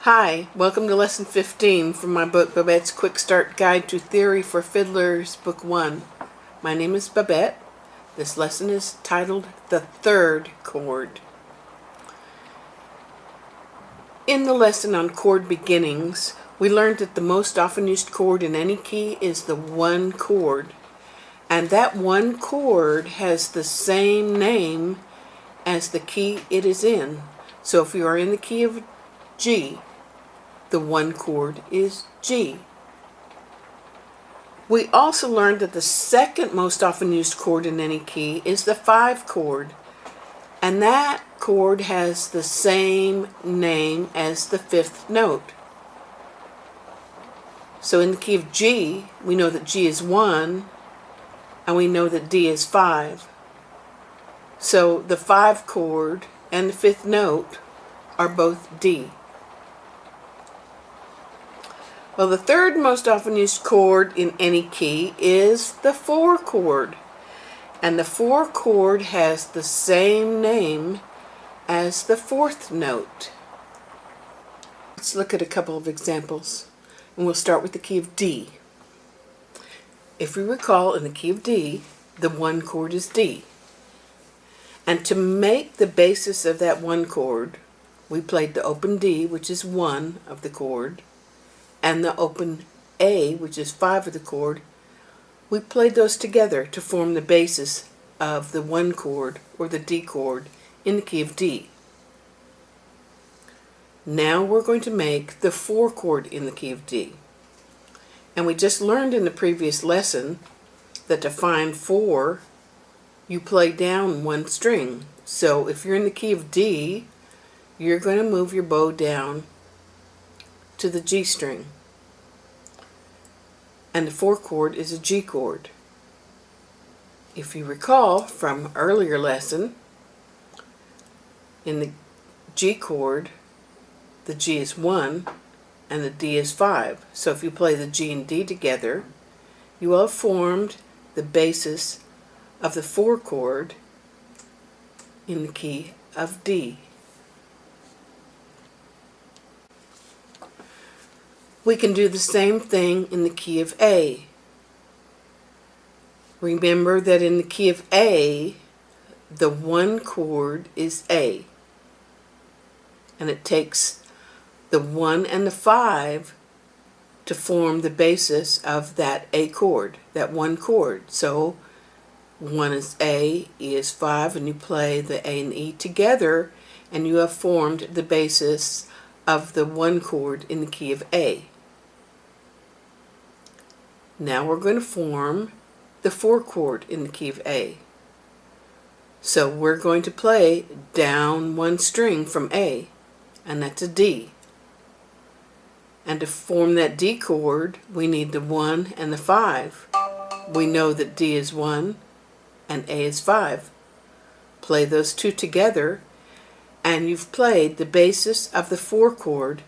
Hi, welcome to Lesson 15 from my book Babette's Quick Start Guide to Theory for Fiddlers, Book 1. My name is Babette. This lesson is titled The Third Chord. In the lesson on chord beginnings, we learned that the most often used chord in any key is the one chord. And that one chord has the same name as the key it is in. So if you are in the key of G, the one chord is G. We also learned that the second most often used chord in any key is the 5 chord. And that chord has the same name as the 5th note. So in the key of G, we know that G is 1, and we know that D is 5. So the 5 chord and the 5th note are both D. Well, the third most often used chord in any key is the 4 chord. And the 4 chord has the same name as the 4th note. Let's look at a couple of examples. And we'll start with the key of D. If we recall, in the key of D, the 1 chord is D. And to make the basis of that 1 chord, we played the open D, which is 1 of the chord, and the open A, which is 5 of the chord. We played those together to form the basis of the 1 chord, or the D chord, in the key of D. Now we're going to make the 4 chord in the key of D. And we just learned in the previous lesson that to find 4, you play down 1 string. So if you're in the key of D, you're going to move your bow down to the G string. And the 4 chord is a G chord. If you recall from earlier lesson, in the G chord, the G is 1 and the D is 5. So if you play the G and D together, you will have formed the basis of the 4 chord in the key of D. We can do the same thing in the key of A. Remember that in the key of A, the 1 chord is A. And it takes the 1 and the 5 to form the basis of that A chord, that 1 chord. So 1 is A, E is 5, and you play the A and E together, and you have formed the basis of the 1 chord in the key of A. Now we're going to form the 4 chord in the key of A. So we're going to play down 1 string from A, and that's a D. And to form that D chord, we need the 1 and the 5. We know that D is 1 and A is 5. Play those two together, and you've played the basis of the 4 chord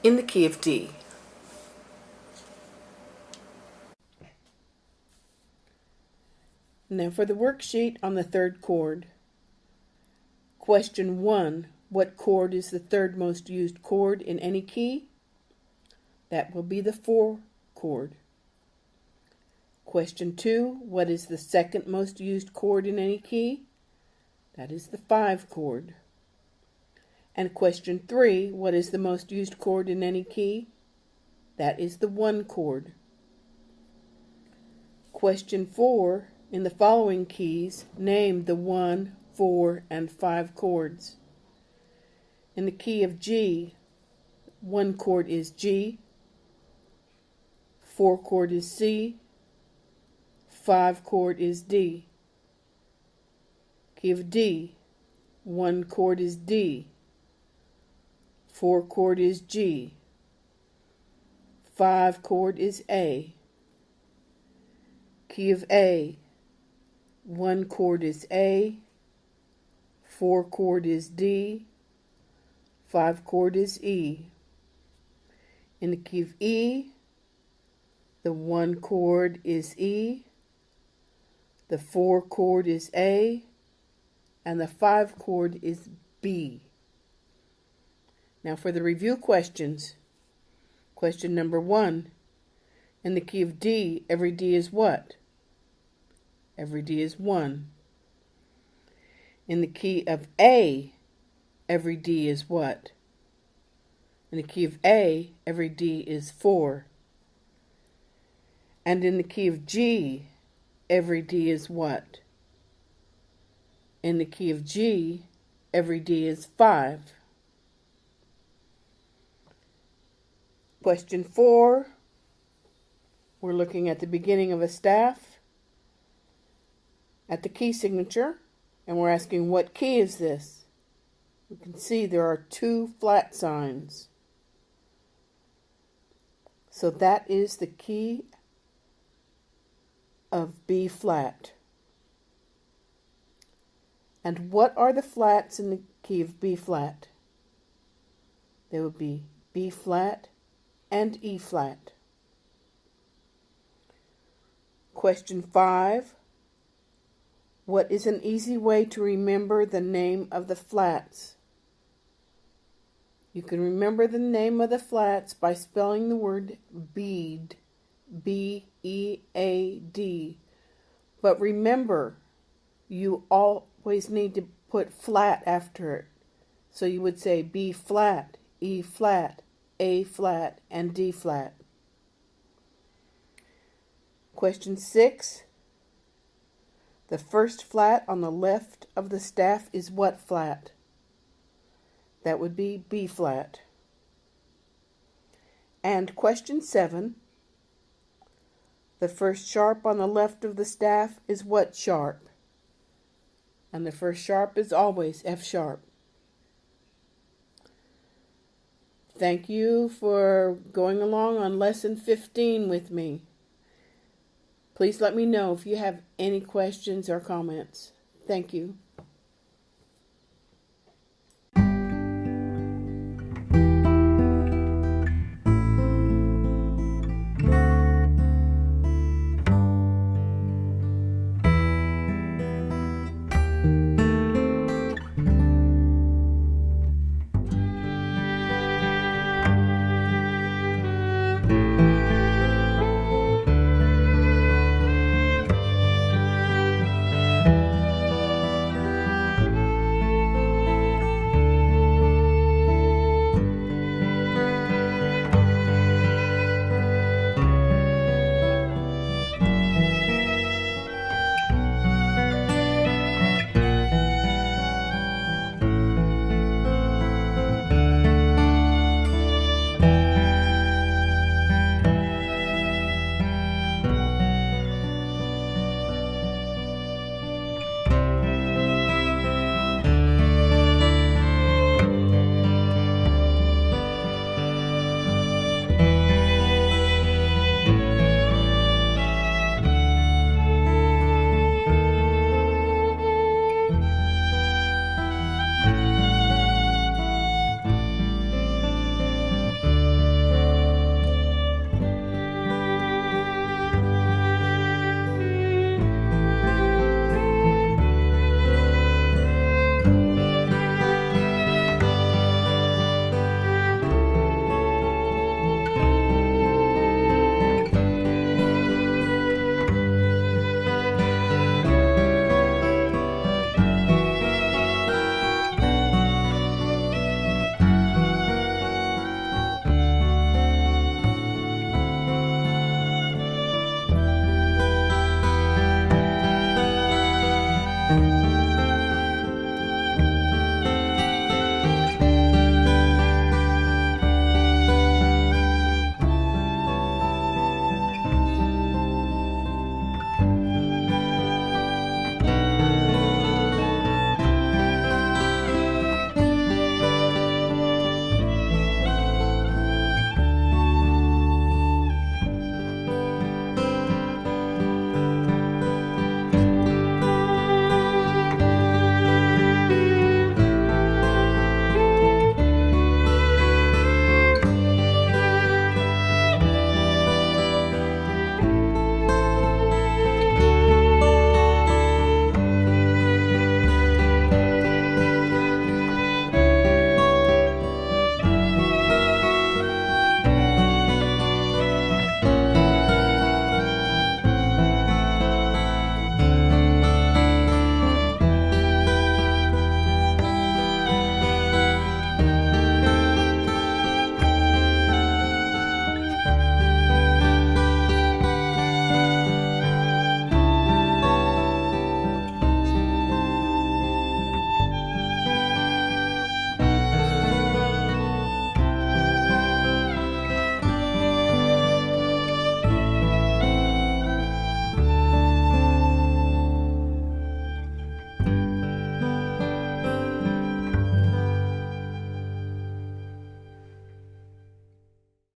in the key of D. Now for the worksheet on the 3rd chord. Question 1. What chord is the 3rd most used chord in any key? That will be the 4 chord. Question 2. What is the 2nd most used chord in any key? That is the 5 chord. And question 3. What is the most used chord in any key? That is the 1 chord. Question 4. In the following keys, name the 1, 4, and 5 chords. In the key of G, 1 chord is G, 4 chord is C, 5 chord is D. Key of D, 1 chord is D, 4 chord is G, 5 chord is A. Key of A, 1 chord is A, 4 chord is D, 5 chord is E. In the key of E, the 1 chord is E, the 4 chord is A, and the 5 chord is B. Now for the review questions. Question number 1. In the key of D, every D is what? Every D is 1. In the key of A, every D is what? In the key of A, every D is 4. And in the key of G, every D is what? In the key of G, every D is 5. Question 4. We're looking at the beginning of a staff, at the key signature, and we're asking what key is this? You can see there are 2 flat signs. So that is the key of B flat. And what are the flats in the key of B flat? They would be B flat and E flat. Question 5. What is an easy way to remember the name of the flats? You can remember the name of the flats by spelling the word bead, B-E-A-D. But remember, you always need to put flat after it. So you would say B flat, E flat, A flat, and D flat. Question 6. The first flat on the left of the staff is what flat? That would be B flat. And question 7. The first sharp on the left of the staff is what sharp? And the first sharp is always F sharp. Thank you for going along on lesson 15 with me. Please let me know if you have any questions or comments. Thank you.